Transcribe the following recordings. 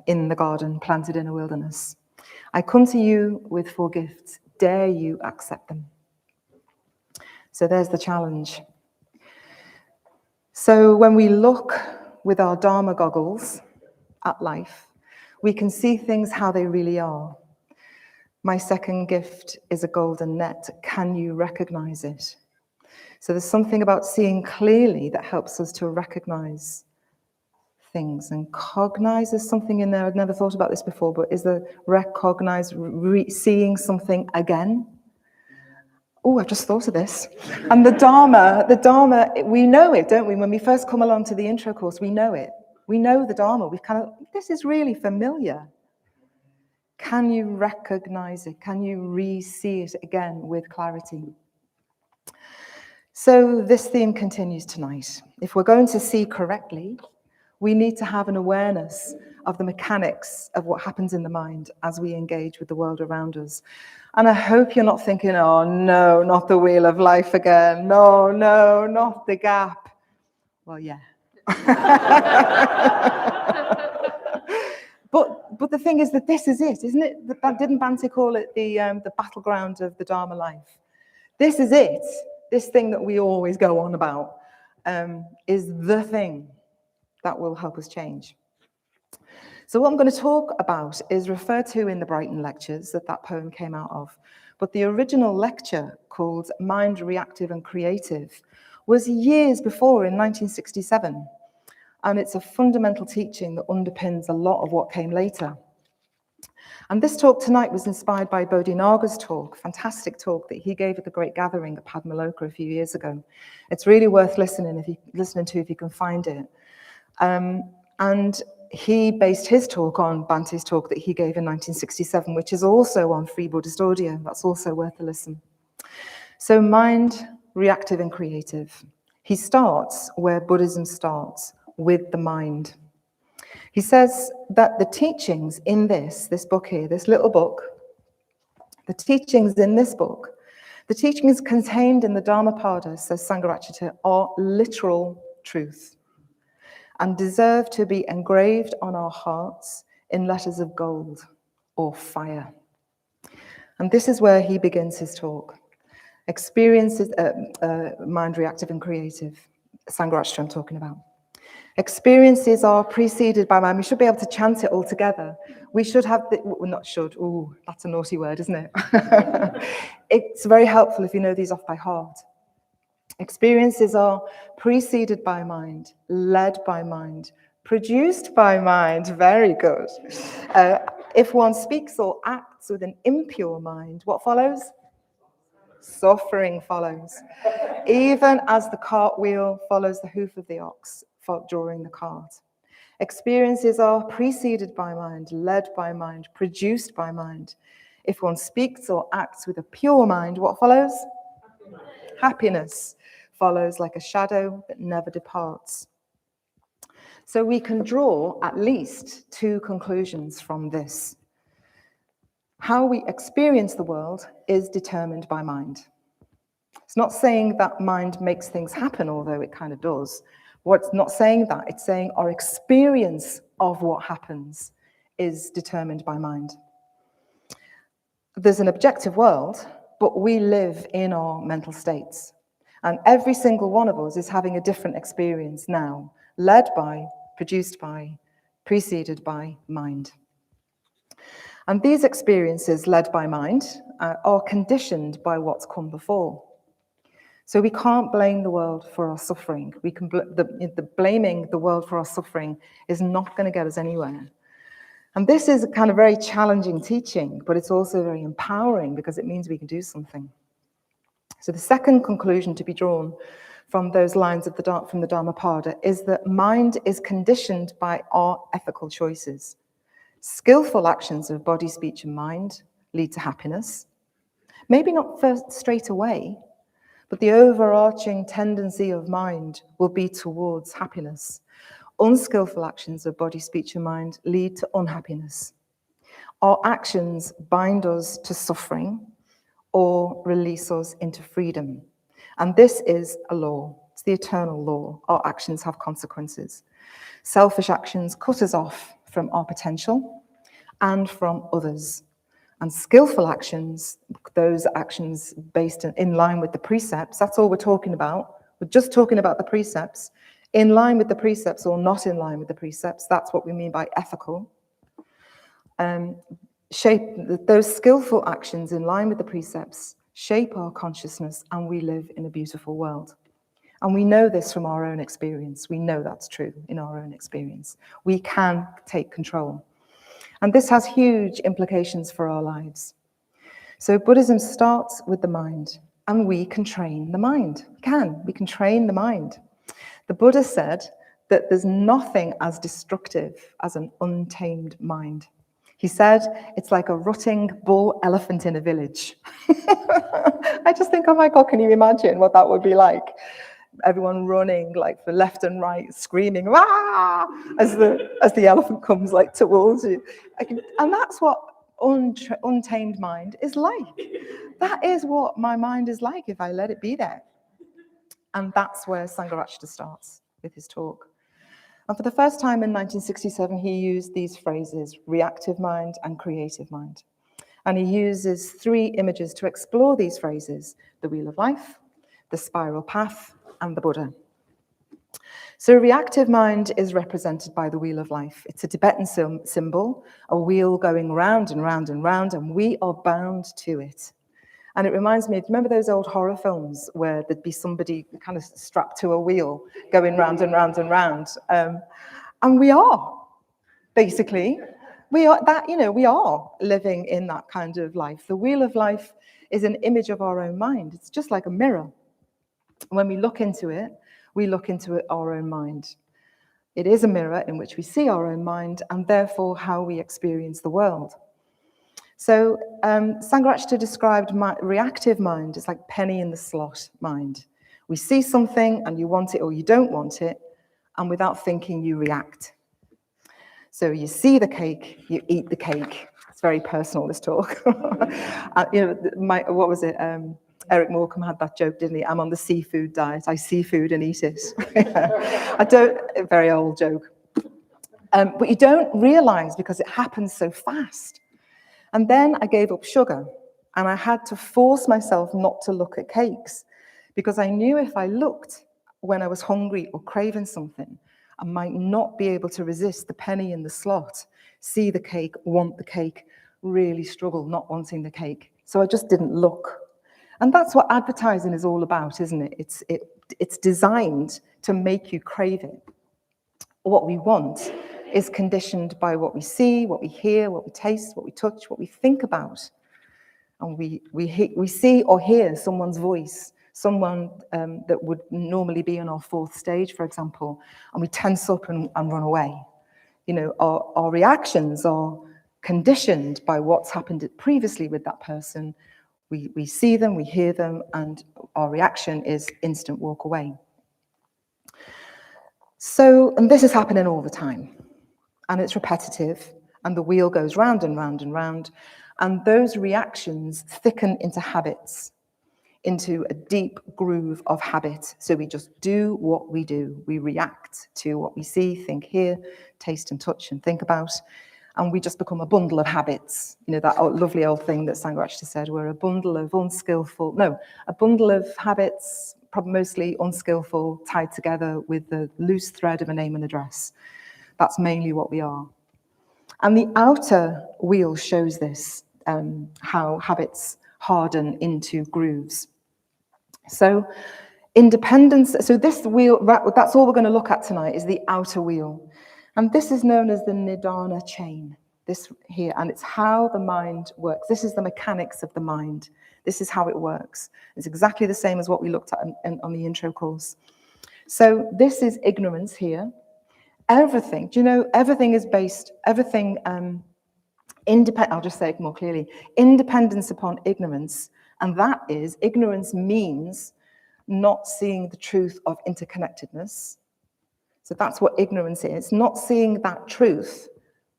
in the garden planted in a wilderness. I come to you with 4 gifts. Dare you accept them? So there's the challenge. So when we look with our Dharma goggles at life, we can see things how they really are. My second gift is a golden net. Can you recognize it? So there's something about seeing clearly that helps us to recognize things. And cognize is something in there. I'd never thought about this before, but is the recognize seeing something again? Oh, I've just thought of this. And the Dharma, we know it, don't we? When we first come along to the intro course, we know it. We know the Dharma. We've kind of, this is really familiar. Can you recognize it? Can you re-see it again with clarity? So this theme continues tonight. If we're going to see correctly, we need to have an awareness of the mechanics of what happens in the mind as we engage with the world around us. And I hope you're not thinking, oh no, not the wheel of life again. No, not the gap. Well, yeah. But the thing is that this is it, isn't it? Didn't Bhante call it the battleground of the Dharma life? This is it. This thing that we always go on about is the thing that will help us change. So what I'm going to talk about is referred to in the Brighton lectures that poem came out of. But the original lecture, called Mind, Reactive and Creative, was years before, in 1967. And it's a fundamental teaching that underpins a lot of what came later. And this talk tonight was inspired by Bodhi Naga's talk, fantastic talk that he gave at the Great Gathering at Padmaloka a few years ago. It's really worth listening to if you can find it. And he based his talk on Bhante's talk that he gave in 1967, which is also on Free Buddhist Audio. That's also worth a listen. So mind, reactive and creative. He starts where Buddhism starts, with the mind. He says that the teachings in this book here, this little book, the teachings in this book, the teachings contained in the Dhammapada, says Sanghagita, are literal truth and deserve to be engraved on our hearts in letters of gold or fire. And this is where he begins his talk. Experiences, mind, reactive and creative. Sanghagita I'm talking about. Experiences are preceded by mind. We should be able to chant it all together. We should have, not should, ooh, that's a naughty word, isn't it? It's very helpful if you know these off by heart. Experiences are preceded by mind, led by mind, produced by mind, very good. If one speaks or acts with an impure mind, what follows? Suffering follows. Even as the cartwheel follows the hoof of the ox, for drawing the cart. Experiences are preceded by mind, led by mind, produced by mind. If one speaks or acts with a pure mind, what follows? Happiness follows like a shadow that never departs. So we can draw at least 2 conclusions from this. How we experience the world is determined by mind. It's not saying that mind makes things happen, although it kind of does. What's not saying that, it's saying our experience of what happens is determined by mind. There's an objective world, but we live in our mental states. And every single one of us is having a different experience now, led by, produced by, preceded by mind. And these experiences led by mind are conditioned by what's come before. So we can't blame the world for our suffering. We can blaming the world for our suffering is not going to get us anywhere. And this is a kind of very challenging teaching, but it's also very empowering because it means we can do something. So the second conclusion to be drawn from those lines of from the Dhammapada is that mind is conditioned by our ethical choices. Skillful actions of body, speech, and mind lead to happiness. Maybe not first straight away, but the overarching tendency of mind will be towards happiness. Unskillful actions of body, speech, and mind lead to unhappiness. Our actions bind us to suffering or release us into freedom. And this is a law. It's the eternal law. Our actions have consequences. Selfish actions cut us off from our potential and from others. And skillful actions, those actions based in line with the precepts, that's all we're talking about. We're just talking about the precepts. In line with the precepts or not in line with the precepts, that's what we mean by ethical. Those skillful actions in line with the precepts shape our consciousness, and we live in a beautiful world. And we know this from our own experience. We know that's true in our own experience. We can take control. And this has huge implications for our lives. So Buddhism starts with the mind, and we can train the mind. We can train the mind. The Buddha said that there's nothing as destructive as an untamed mind. He said it's like a rutting bull elephant in a village. I just think, oh my God, can you imagine what that would be like? Everyone running like for left and right, screaming, "Wah!" as the elephant comes like towards you. And that's what untamed mind is like. That is what my mind is like if I let it be there. And that's where Sanghagita starts with his talk. And for the first time in 1967, he used these phrases, reactive mind and creative mind. And he uses 3 images to explore these phrases: the wheel of life, the spiral path, and the Buddha. So reactive mind is represented by the wheel of life. It's a Tibetan symbol, a wheel going round and round and round, and we are bound to it. And it reminds me, remember those old horror films where there'd be somebody kind of strapped to a wheel going round and round and round? And we are, basically. We are living in that kind of life. The wheel of life is an image of our own mind. It's just like a mirror. When we look into it, our own mind. It is a mirror in which we see our own mind and therefore how we experience the world. So Sanghagita described reactive mind as like penny in the slot mind. We see something and you want it or you don't want it, and without thinking you react. So you see the cake, you eat the cake. It's very personal, this talk. What was it? Eric Morecambe had that joke, didn't he? I'm on the seafood diet. I see food and eat it. A very old joke. But you don't realize because it happens so fast. And then I gave up sugar, and I had to force myself not to look at cakes, because I knew if I looked when I was hungry or craving something, I might not be able to resist the penny in the slot, see the cake, want the cake, really struggle not wanting the cake. So I just didn't look. And that's what advertising is all about, isn't it? It's designed to make you crave it. What we want is conditioned by what we see, what we hear, what we taste, what we touch, what we think about. And we see or hear someone's voice, someone that would normally be on our 4th stage, for example, and we tense up and run away. You know, our reactions are conditioned by what's happened previously with that person. We see them, we hear them, and our reaction is instant walk away. So, and this is happening all the time, and it's repetitive, and the wheel goes round and round and round, and those reactions thicken into habits, into a deep groove of habit. So we just do what we do. We react to what we see, think, hear, taste and touch and think about, and we just become a bundle of habits. You know, that lovely old thing that Sanghagita said, we're a bundle of a bundle of habits, probably mostly unskillful, tied together with the loose thread of a name and address. That's mainly what we are. And the outer wheel shows this, how habits harden into grooves. So independence, so this wheel, that's all we're going to look at tonight, is the outer wheel. And this is known as the Nidana chain, this here, and it's how the mind works. This is the mechanics of the mind. This is how it works. It's exactly the same as what we looked at on the intro course. So this is ignorance here. Everything, do you know, everything is based, I'll just say it more clearly, independence upon ignorance, and that is, ignorance means not seeing the truth of interconnectedness. So that's what ignorance is, not seeing that truth.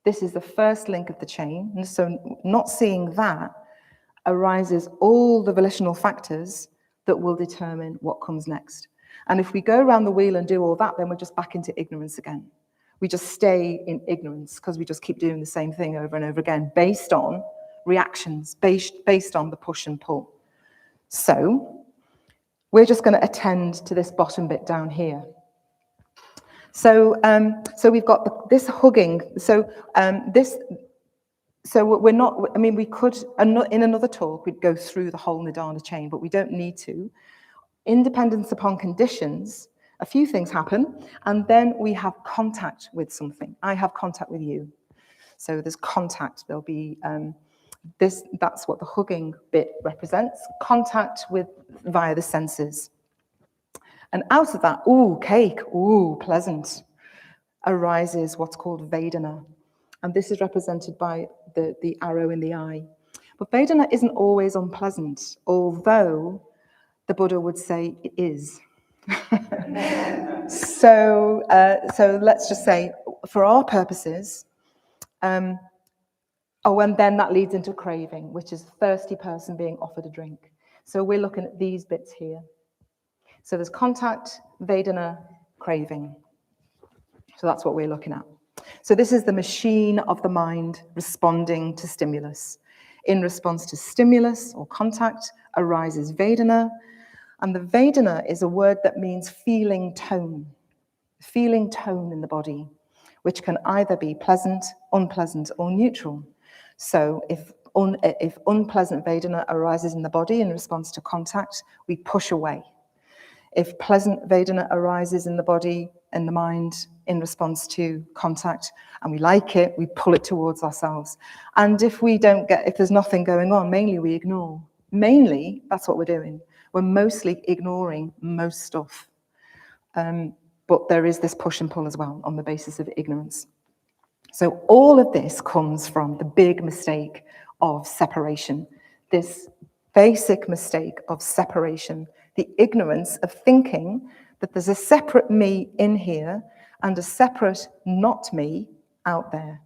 This is the first link of the chain, and so not seeing that arises all the volitional factors that will determine what comes next. And if we go around the wheel and do all that, then we're just back into ignorance again. We just stay in ignorance because we just keep doing the same thing over and over again based on reactions, based on the push and pull. So we're just going to attend to this bottom bit down here. So we've got this hugging. So we're not, I mean, we could, in another talk, we'd go through the whole Nidana chain, but we don't need to. Independence upon conditions, a few things happen, and then we have contact with something. I have contact with you. So there's contact, there'll be that's what the hugging bit represents, contact with via the senses. And out of that, ooh, cake, ooh, pleasant, arises what's called Vedana. And this is represented by the arrow in the eye. But Vedana isn't always unpleasant, although the Buddha would say it is. So let's just say, for our purposes, and then that leads into craving, which is a thirsty person being offered a drink. So we're looking at these bits here. So there's contact, Vedana, craving. So that's what we're looking at. So this is the machine of the mind responding to stimulus. In response to stimulus or contact arises Vedana. And the Vedana is a word that means feeling tone in the body, which can either be pleasant, unpleasant, or neutral. So if unpleasant Vedana arises in the body in response to contact, we push away. If pleasant Vedana arises in the body and the mind in response to contact, and we like it, we pull it towards ourselves. And if there's nothing going on, mainly we ignore. Mainly, that's what we're doing. We're mostly ignoring most stuff. But there is this push and pull as well on the basis of ignorance. So all of this comes from the big mistake of separation. This basic mistake of separation, the ignorance of thinking that there's a separate me in here and a separate not me out there.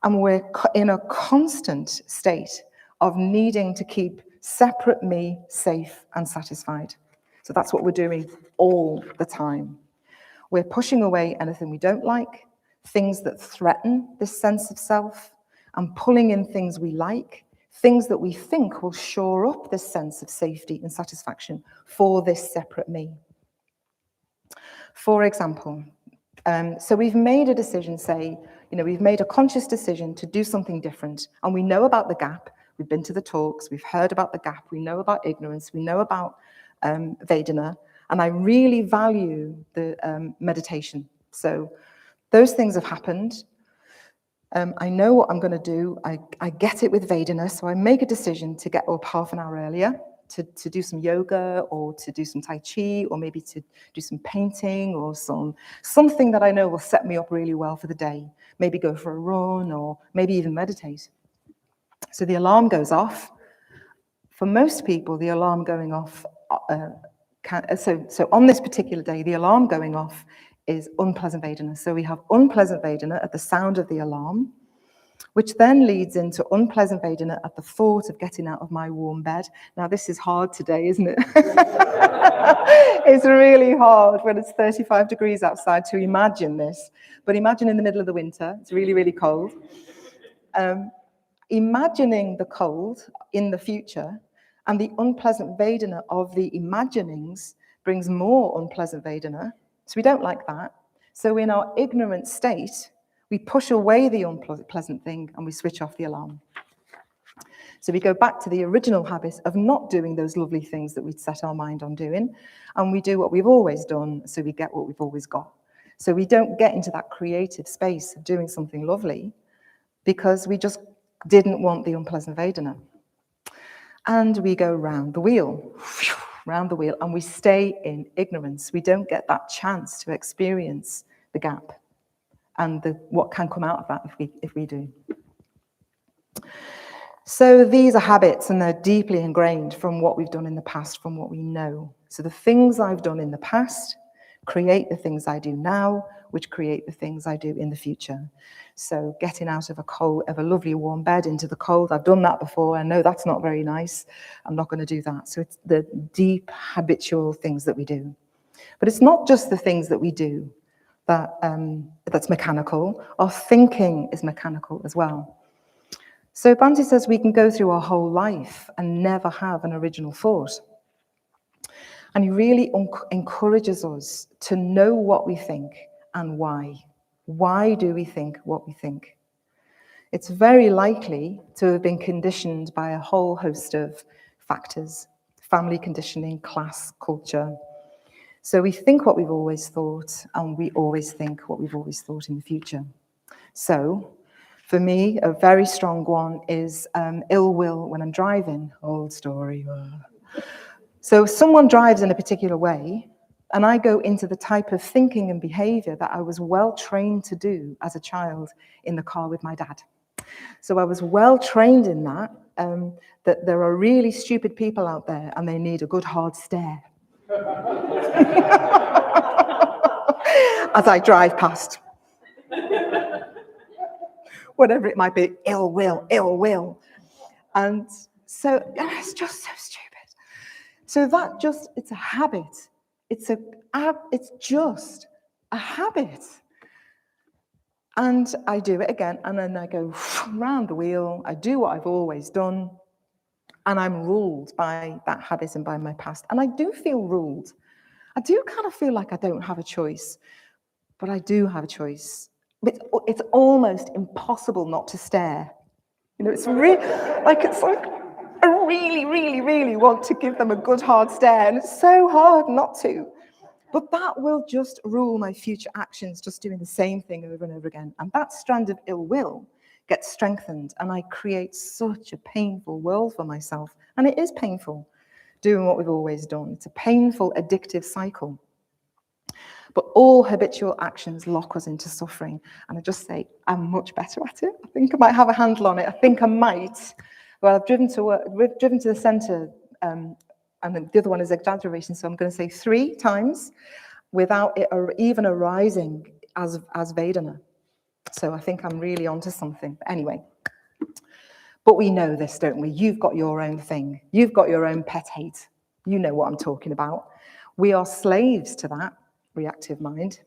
And we're in a constant state of needing to keep separate me safe and satisfied. So that's what we're doing all the time. We're pushing away anything we don't like, things that threaten this sense of self, and pulling in things we like, things that we think will shore up this sense of safety and satisfaction for this separate me. For example, so we've made a decision, we've made a conscious decision to do something different, and we know about the gap. We've been to the talks, we've heard about the gap, we know about ignorance, we know about Vedana, and I really value the meditation. So those things have happened. I know what I'm going to do. I get it with Vedana, so I make a decision to get up half an hour earlier to do some yoga or to do some Tai Chi or maybe to do some painting or something that I know will set me up really well for the day. Maybe go for a run or maybe even meditate. So the alarm goes off. For most people, the alarm going off, so on this particular day, the alarm going off is unpleasant Vedana. So we have unpleasant Vedana at the sound of the alarm, which then leads into unpleasant Vedana at the thought of getting out of my warm bed. Now, this is hard today, isn't it? It's really hard when it's 35 degrees outside to imagine this. But imagine in the middle of the winter, it's really, really cold. Imagining the cold in the future and the unpleasant Vedana of the imaginings brings more unpleasant Vedana. So we don't like that. So in our ignorant state, we push away the unpleasant thing and we switch off the alarm. So we go back to the original habit of not doing those lovely things that we'd set our mind on doing, and we do what we've always done, so we get what we've always got. So we don't get into that creative space of doing something lovely because we just didn't want the unpleasant Vedana. And we go round the wheel, and we stay in ignorance. We don't get that chance to experience the gap and what can come out of that if we do. So these are habits, and they're deeply ingrained from what we've done in the past, from what we know. So the things I've done in the past create the things I do now, which create the things I do in the future. So getting out of a lovely warm bed into the cold, I've done that before. I know that's not very nice. I'm not going to do that. So it's the deep habitual things that we do. But it's not just the things that we do. that's mechanical. Our thinking is mechanical as well. So Bhante says we can go through our whole life and never have an original thought. And he really encourages us to know what we think and why. Why do we think what we think? It's very likely to have been conditioned by a whole host of factors: family conditioning, class, culture. So we think what we've always thought, and we always think what we've always thought in the future. So for me, a very strong one is ill will when I'm driving. Old story. So if someone drives in a particular way, and I go into the type of thinking and behavior that I was well trained to do as a child in the car with my dad. So I was well trained in that there are really stupid people out there and they need a good hard stare as I drive past. Whatever it might be, ill will. And so it's just so stupid. So that just, it's a habit. It's just a habit. And I do it again, and then I go round the wheel, I do what I've always done, and I'm ruled by that habit and by my past. And I do feel ruled. I do kind of feel like I don't have a choice, but I do have a choice. It's almost impossible not to stare. You know, it's like I really, really, really want to give them a good hard stare, and it's so hard not to. But that will just rule my future actions, just doing the same thing over and over again. And that strand of ill will gets strengthened, and I create such a painful world for myself. And it is painful, doing what we've always done. It's a painful, addictive cycle. But all habitual actions lock us into suffering. And I just say, I'm much better at it. I think I might have a handle on it. I think I might. Well, I've driven to the centre, and the other one is exaggeration, so I'm going to say 3 times without it even arising as Vedana. So I think I'm really onto something. But anyway, but we know this, don't we? You've got your own thing. You've got your own pet hate. You know what I'm talking about. We are slaves to that reactive mind.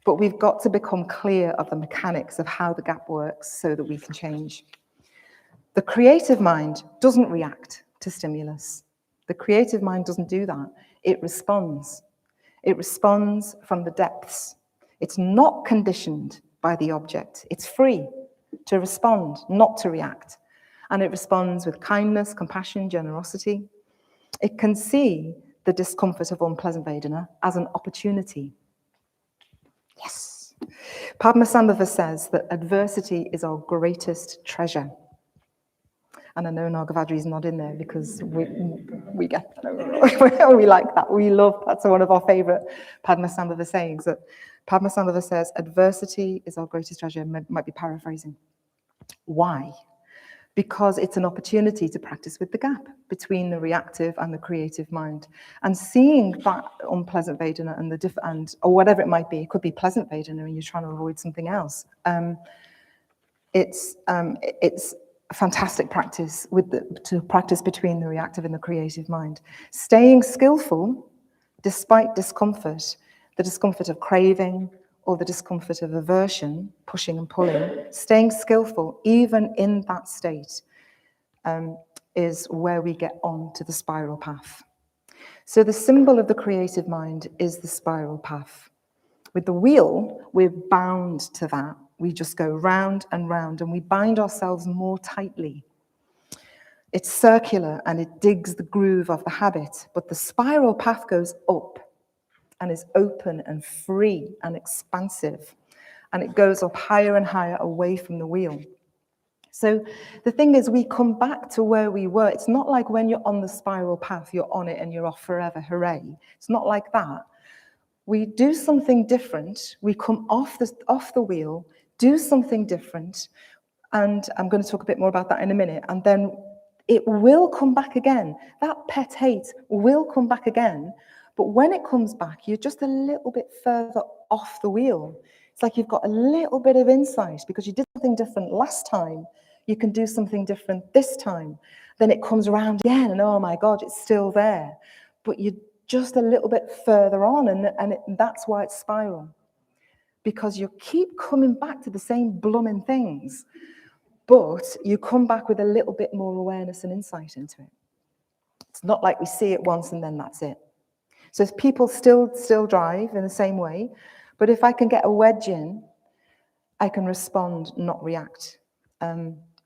But we've got to become clear of the mechanics of how the gap works so that we can change. The creative mind doesn't react to stimulus. The creative mind doesn't do that. It responds. It responds from the depths. It's not conditioned by the object. It's free to respond, not to react. And it responds with kindness, compassion, generosity. It can see the discomfort of unpleasant Vedana as an opportunity. Yes. Padmasambhava says that adversity is our greatest treasure. And I know Nagavadri's not in there because we get that. We like that. We love, that's one of our favorite Padmasambhava sayings, that Padmasambhava says, adversity is our greatest treasure. Might be paraphrasing. Why? Because it's an opportunity to practice with the gap between the reactive and the creative mind. And seeing that unpleasant Vedana and or whatever it might be, it could be pleasant Vedana and you're trying to avoid something else. It's a fantastic practice to practice between the reactive and the creative mind. Staying skillful despite discomfort, the discomfort of craving or the discomfort of aversion, pushing and pulling, staying skillful even in that state is where we get on to the spiral path. So the symbol of the creative mind is the spiral path. With the wheel, we're bound to that. We just go round and round, and we bind ourselves more tightly. It's circular, and it digs the groove of the habit, but the spiral path goes up and is open and free and expansive, and it goes up higher and higher away from the wheel. So the thing is, we come back to where we were. It's not like when you're on the spiral path, you're on it and you're off forever, hooray. It's not like that. We do something different. We come off the wheel, do something different, and I'm going to talk a bit more about that in a minute, and then it will come back again. That pet hate will come back again, but when it comes back, you're just a little bit further off the wheel. It's like you've got a little bit of insight because you did something different last time. You can do something different this time. Then it comes around again, and oh my God, it's still there. But you're just a little bit further on, and that's why it's spiral. because you keep coming back to the same blooming things, but you come back with a little bit more awareness and insight into it. It's not like we see it once and then that's it. So if people still drive in the same way, but if I can get a wedge in, I can respond, not react.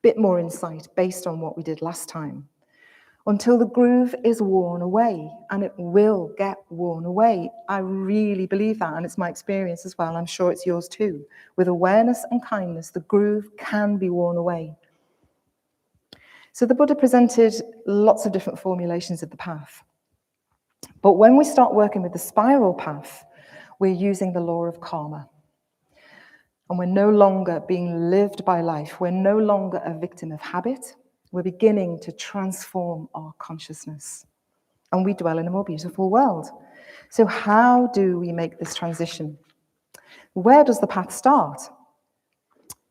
Bit more insight based on what we did last time, until the groove is worn away, and it will get worn away. I really believe that, and it's my experience as well. I'm sure it's yours too. With awareness and kindness, the groove can be worn away. So the Buddha presented lots of different formulations of the path. But when we start working with the spiral path, we're using the law of karma. And we're no longer being lived by life. We're no longer a victim of habit. We're beginning to transform our consciousness. And we dwell in a more beautiful world. So how do we make this transition? Where does the path start?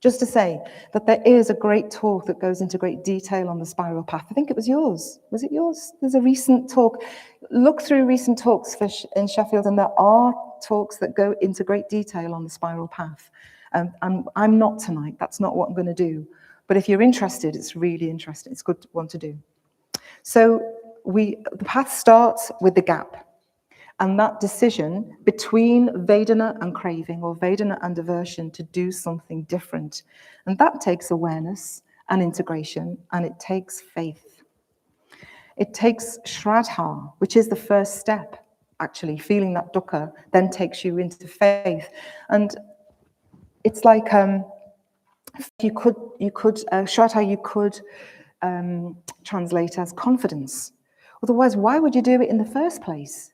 Just to say that there is a great talk that goes into great detail on the spiral path. I think it was yours. Was it yours? There's a recent talk. Look through recent talks in Sheffield, and there are talks that go into great detail on the spiral path. And I'm not tonight. That's not what I'm going to do. But if you're interested, it's really interesting. It's a good one to do. So the path starts with the gap. And that decision between Vedana and craving, or Vedana and aversion, to do something different. And that takes awareness and integration, and it takes faith. It takes Shraddha, which is the first step, actually. Feeling that dukkha then takes you into faith. And it's like, Shraddha you could translate as confidence. Otherwise, why would you do it in the first place?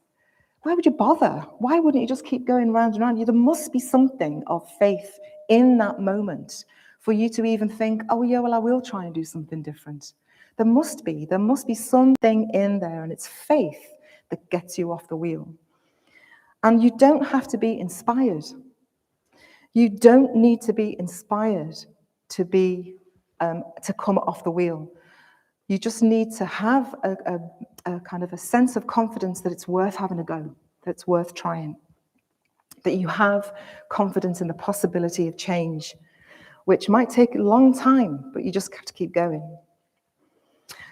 Why would you bother? Why wouldn't you just keep going round and round? There must be something of faith in that moment for you to even think, oh yeah, well, I will try and do something different. There must be something in there, and it's faith that gets you off the wheel. And you don't have to be inspired. You don't need to be inspired to come off the wheel. You just need to have a kind of a sense of confidence that it's worth having a go, that it's worth trying, that you have confidence in the possibility of change, which might take a long time, but you just have to keep going.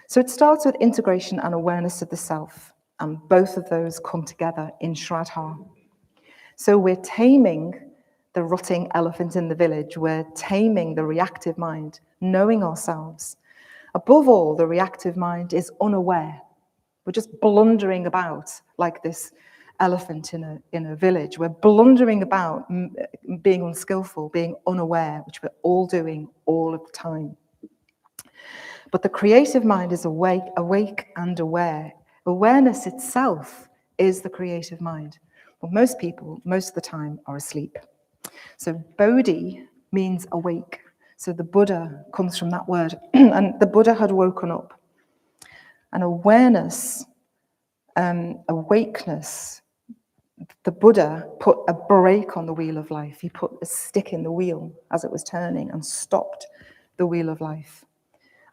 So it starts with integration and awareness of the self, and both of those come together in Shraddha. So we're taming the rotting elephant in the village. We're taming the reactive mind, knowing ourselves. Above all, the reactive mind is unaware. We're just blundering about like this elephant in a village. We're blundering about being unskillful, being unaware, which we're all doing all of the time. But the creative mind is awake and aware. Awareness itself is the creative mind. But most people, most of the time, are asleep. So Bodhi means awake. So the Buddha comes from that word. And the Buddha had woken up. And awareness, awakeness, the Buddha put a brake on the wheel of life. He put a stick in the wheel as it was turning and stopped the wheel of life.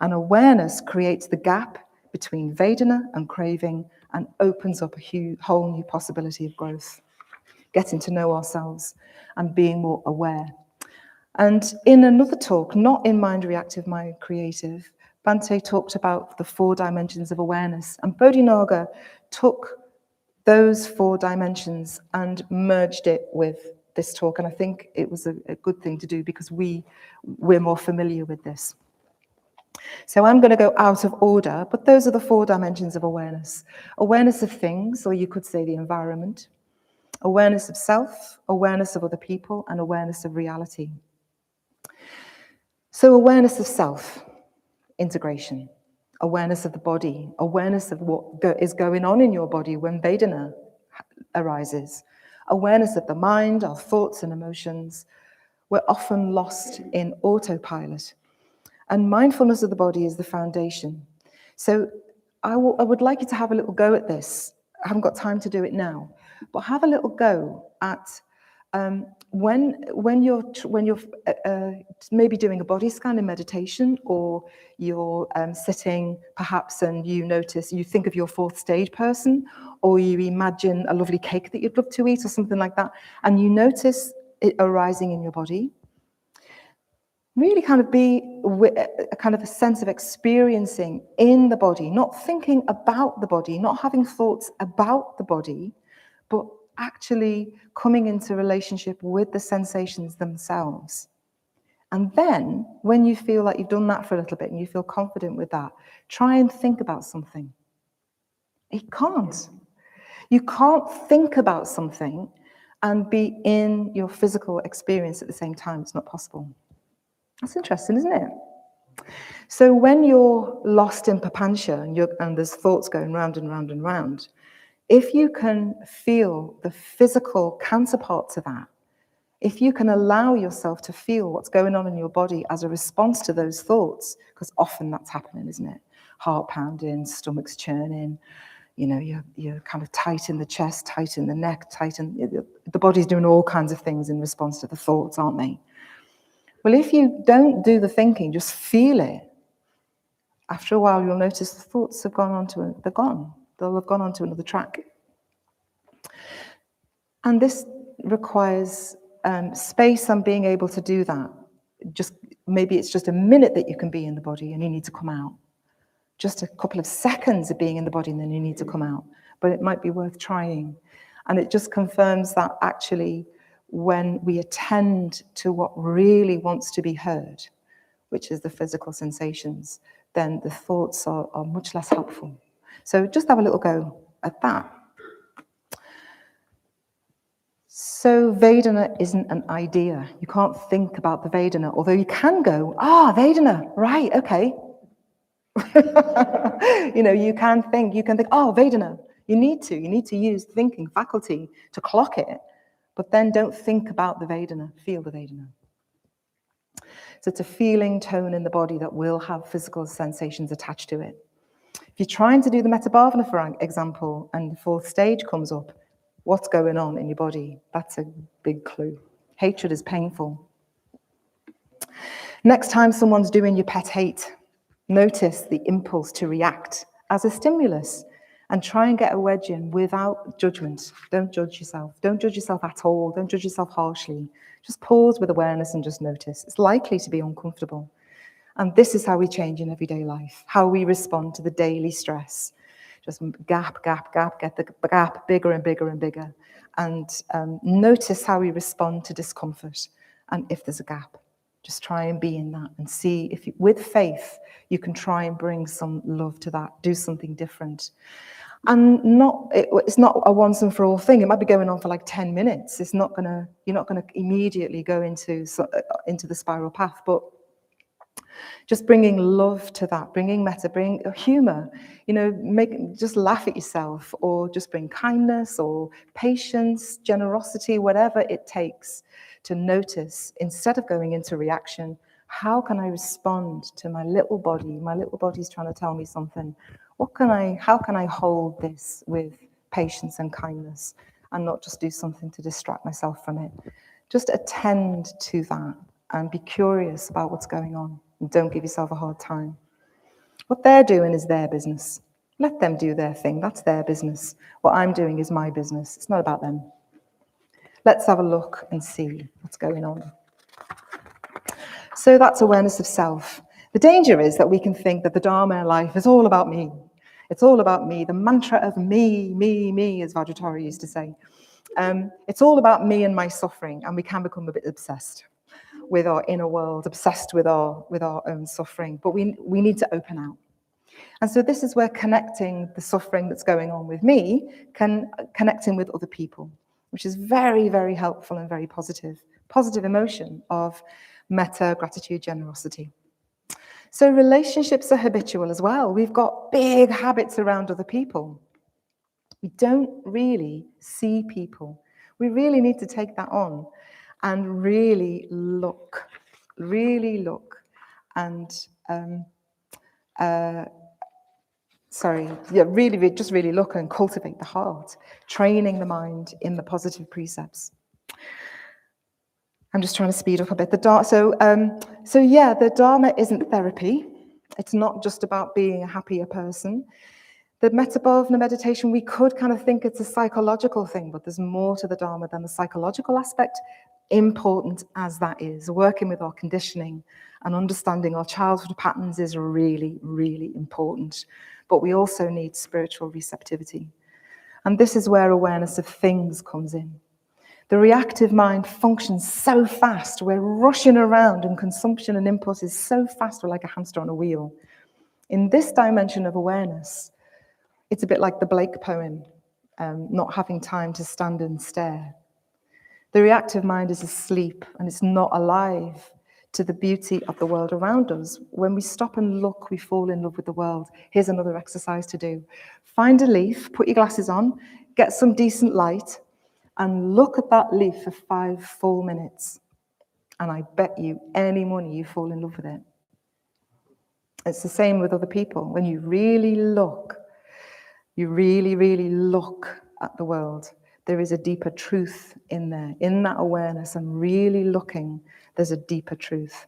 And awareness creates the gap between Vedana and craving and opens up a whole new possibility of growth, getting to know ourselves and being more aware. And in another talk, not in Mind Reactive, Mind Creative, Bhante talked about the 4 dimensions of awareness. And Bodhinaga took those 4 dimensions and merged it with this talk. And I think it was a good thing to do because we're more familiar with this. So I'm going to go out of order, but those are the 4 dimensions of awareness. Awareness of things, or you could say the environment. Awareness of self, awareness of other people, and awareness of reality. So awareness of self, integration, awareness of the body, awareness of what is going on in your body when Vedana arises, awareness of the mind, our thoughts and emotions. We're often lost in autopilot. And mindfulness of the body is the foundation. So I would like you to have a little go at this. I haven't got time to do it now, but have a little go at when you're maybe doing a body scan in meditation, or you're sitting perhaps and you think of your 4th stage person, or you imagine a lovely cake that you'd love to eat or something like that, and you notice arising in your body. Really kind of be a kind of a sense of experiencing in the body, not thinking about the body, not having thoughts about the body, but actually coming into relationship with the sensations themselves. And then, when you feel like you've done that for a little bit and you feel confident with that, try and think about something. It can't. You can't think about something and be in your physical experience at the same time. It's not possible. That's interesting, isn't it? So when you're lost in papancha and there's thoughts going round and round and round, if you can feel the physical counterpart to that, if you can allow yourself to feel what's going on in your body as a response to those thoughts, because often that's happening, isn't it? Heart pounding, stomach's churning, you're kind of tight in the chest, tight in the neck, the body's doing all kinds of things in response to the thoughts, aren't they? Well, if you don't do the thinking, just feel it, after a while you'll notice the thoughts have gone on to, they're gone. They'll have gone on to another track. And this requires space and being able to do that. Maybe it's just a minute that you can be in the body and you need to come out. Just a couple of seconds of being in the body and then you need to come out. But it might be worth trying. And it just confirms that actually when we attend to what really wants to be heard, which is the physical sensations, then the thoughts are much less helpful. So just have a little go at that. So Vedana isn't an idea. You can't think about the Vedana, although you can go, Vedana, right, okay. You can think, Vedana. You need to use thinking faculty to clock it, but then don't think about the Vedana, feel the Vedana. So it's a feeling tone in the body that will have physical sensations attached to it. If you're trying to do the Metta Bhavana, for example, and the fourth stage comes up, what's going on in your body? That's a big clue. Hatred is painful. Next time someone's doing your pet hate, notice the impulse to react as a stimulus and try and get a wedge in without judgment. Don't judge yourself. Don't judge yourself at all. Don't judge yourself harshly. Just pause with awareness and just notice. It's likely to be uncomfortable. And this is how we change in everyday life, how we respond to the daily stress. Just gap, get the gap bigger and bigger and bigger. And notice how we respond to discomfort and if there's a gap. Just try and be in that and see if, with faith, you can try and bring some love to that, do something different. And it's not a once and for all thing. It might be going on for like 10 minutes. You're not gonna immediately go into the spiral path, but just bringing love to that, bringing metta, bring humor, just laugh at yourself, or just bring kindness or patience, generosity, whatever it takes to notice, instead of going into reaction, how can I respond to my little body? My little body's trying to tell me something. How can I hold this with patience and kindness and not just do something to distract myself from it? Just attend to that and be curious about what's going on. And don't give yourself a hard time. What they're doing is their business. Let them do their thing. That's their business. What I'm doing is my business. It's not about them. Let's have a look and see what's going on. So that's awareness of self. The danger is that we can think that the Dharma life is all about me. It's all about me. The mantra of me, as Vajratori used to say. It's all about me and my suffering, and we can become a bit obsessed with our inner world, obsessed with our own suffering. But we need to open out. And so this is where connecting the suffering that's going on with me connecting with other people, which is very, very helpful and very positive emotion of metta, gratitude, generosity. So relationships are habitual as well. We've got big habits around other people. We don't really see people. We really need to take that on and really look and really look and cultivate the heart, training the mind in the positive precepts. I'm just trying to speed up a bit. The Dharma isn't therapy. It's not just about being a happier person. The Metta Bhavana meditation, we could kind of think it's a psychological thing, but there's more to the Dharma than the psychological aspect. Important as that is, working with our conditioning and understanding our childhood patterns is really, really important. But we also need spiritual receptivity. And this is where awareness of things comes in. The reactive mind functions so fast. We're rushing around, and consumption and input is so fast, we're like a hamster on a wheel. In this dimension of awareness, it's a bit like the Blake poem, not having time to stand and stare. The reactive mind is asleep and it's not alive to the beauty of the world around us. When we stop and look, we fall in love with the world. Here's another exercise to do. Find a leaf, put your glasses on, get some decent light, and look at that leaf for 5 full minutes. And I bet you any money you fall in love with it. It's the same with other people. When you really look, you really, really look at the world, there is a deeper truth in there. In that awareness and really looking, there's a deeper truth.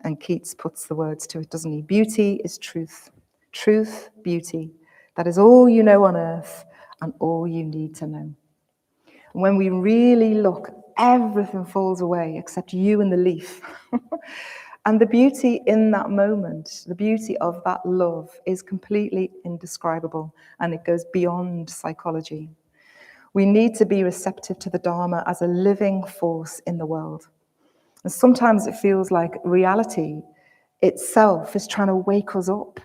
And Keats puts the words to it, doesn't he? Beauty is truth. Truth, beauty. That is all you know on earth and all you need to know. And when we really look, everything falls away except you and the leaf. And the beauty in that moment, the beauty of that love is completely indescribable, and it goes beyond psychology. We need to be receptive to the Dharma as a living force in the world. And sometimes it feels like reality itself is trying to wake us up.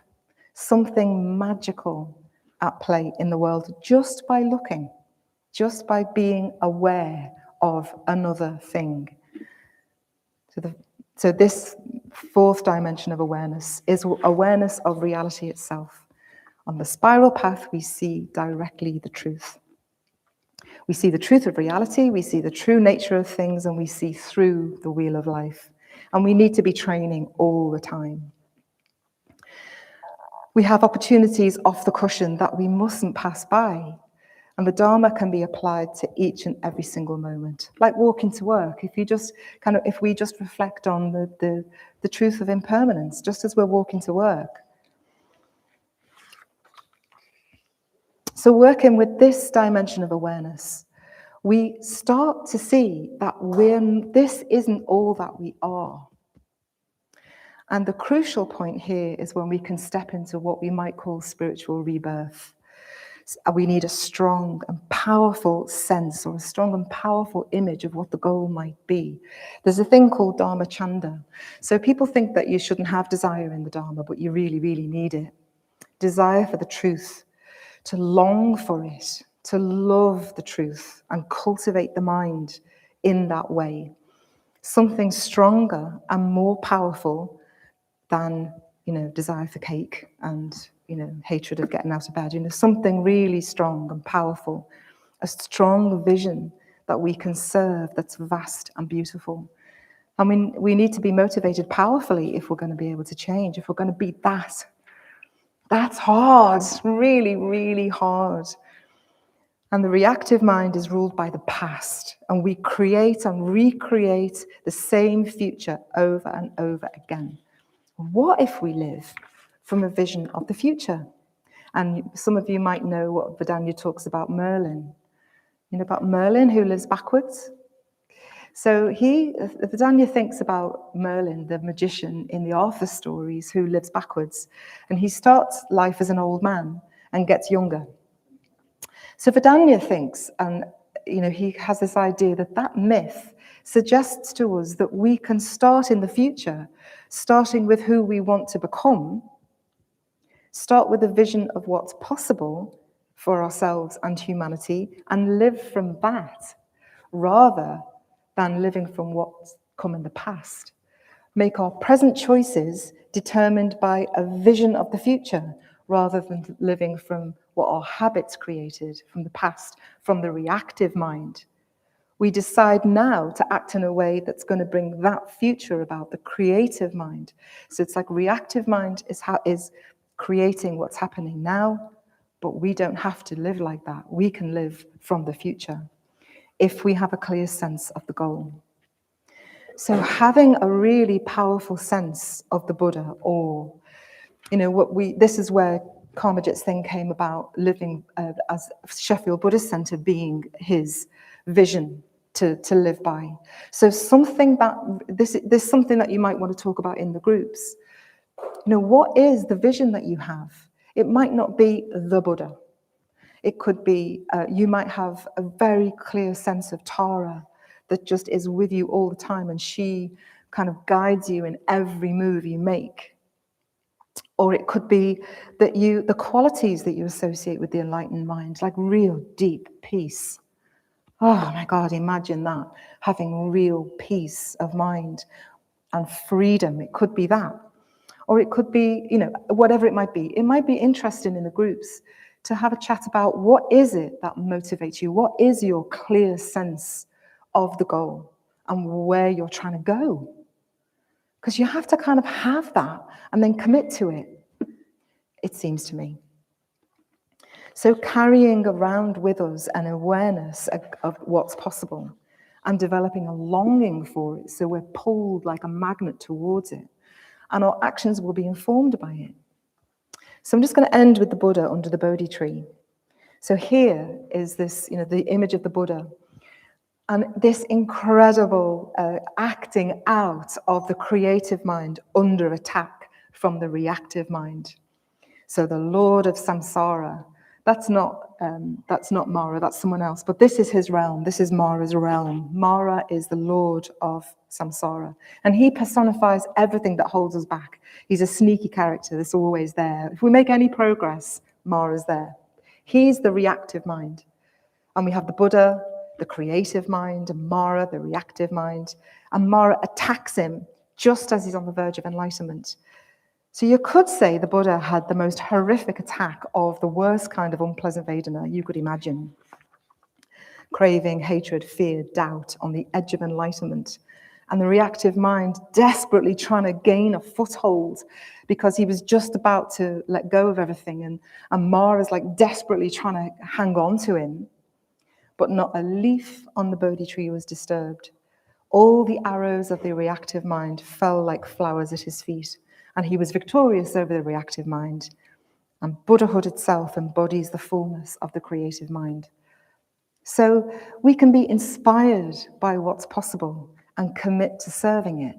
Something magical at play in the world just by looking, just by being aware of another thing. So this fourth dimension of awareness is awareness of reality itself. On the spiral path, we see directly the truth. We see the truth of reality, we see the true nature of things, and we see through the wheel of life. And we need to be training all the time. We have opportunities off the cushion that we mustn't pass by. And the Dharma can be applied to each and every single moment. Like walking to work, if we just reflect on the truth of impermanence, just as we're walking to work. So working with this dimension of awareness, we start to see that this isn't all that we are. And the crucial point here is when we can step into what we might call spiritual rebirth. We need a strong and powerful sense or a strong and powerful image of what the goal might be. There's a thing called Dharma Chanda. So people think that you shouldn't have desire in the Dharma, but you really, really need it. Desire for the truth, to long for it, to love the truth and cultivate the mind in that way. Something stronger and more powerful than, desire for cake and, hatred of getting out of bed. Something really strong and powerful, a strong vision that we can serve that's vast and beautiful. I mean, we need to be motivated powerfully if we're going to be able to change, if we're going to beat that. That's hard, really, really hard. And the reactive mind is ruled by the past, and we create and recreate the same future over and over again. What if we live from a vision of the future? And some of you might know what Vedanya talks about Merlin. About Merlin who lives backwards? So Vedanya thinks about Merlin, the magician in the Arthur stories who lives backwards. And he starts life as an old man and gets younger. So Vedanya thinks, and he has this idea that myth suggests to us that we can start in the future, starting with who we want to become, start with a vision of what's possible for ourselves and humanity, and live from that, rather than living from what's come in the past. Make our present choices determined by a vision of the future, rather than living from what our habits created from the past, from the reactive mind. We decide now to act in a way that's going to bring that future about, the creative mind. So it's like reactive mind is creating what's happening now, but we don't have to live like that. We can live from the future if we have a clear sense of the goal. So having a really powerful sense of the Buddha, or, this is where Karmajit's thing came about, living as Sheffield Buddhist Centre being his vision to live by. So something that, there's something that you might want to talk about in the groups. What is the vision that you have? It might not be the Buddha. It could be, you might have a very clear sense of Tara that just is with you all the time, and she kind of guides you in every move you make. Or it could be that the qualities that you associate with the enlightened mind, like real deep peace. Oh my God, imagine that, having real peace of mind and freedom. It could be that. Or it could be, whatever it might be. It might be interesting in the groups to have a chat about what is it that motivates you? What is your clear sense of the goal and where you're trying to go? Because you have to kind of have that and then commit to it, it seems to me. So carrying around with us an awareness of what's possible and developing a longing for it, so we're pulled like a magnet towards it, and our actions will be informed by it. So I'm just going to end with the Buddha under the Bodhi tree. So here is this, the image of the Buddha, and this incredible acting out of the creative mind under attack from the reactive mind. So the Lord of Samsara, that's not Mara, that's someone else, but this is his realm, this is Mara's realm. Mara is the Lord of Samsara, and he personifies everything that holds us back. He's a sneaky character that's always there. If we make any progress, Mara's there. He's the reactive mind. And we have the Buddha, the creative mind, and Mara, the reactive mind. And Mara attacks him just as he's on the verge of enlightenment. So you could say the Buddha had the most horrific attack of the worst kind of unpleasant Vedana you could imagine. Craving, hatred, fear, doubt on the edge of enlightenment. And the reactive mind desperately trying to gain a foothold because he was just about to let go of everything. And Mara's like desperately trying to hang on to him. But not a leaf on the Bodhi tree was disturbed. All the arrows of the reactive mind fell like flowers at his feet. And he was victorious over the reactive mind. And Buddhahood itself embodies the fullness of the creative mind. So we can be inspired by what's possible and commit to serving it,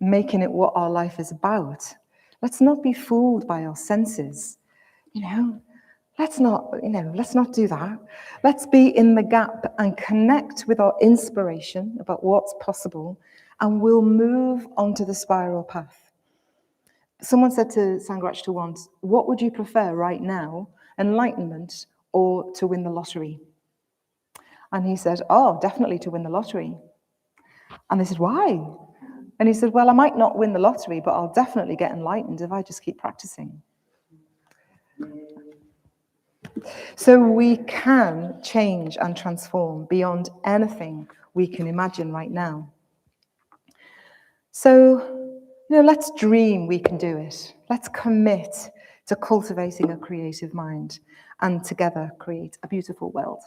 making it what our life is about. Let's not be fooled by our senses. Let's not do that. Let's be in the gap and connect with our inspiration about what's possible, and we'll move onto the spiral path. Someone said to Sanghagita once, what would you prefer right now, enlightenment or to win the lottery? And he said, definitely to win the lottery. And they said, why? And he said, well, I might not win the lottery, but I'll definitely get enlightened if I just keep practicing. So we can change and transform beyond anything we can imagine right now. So, let's dream we can do it. Let's commit to cultivating a creative mind and together create a beautiful world.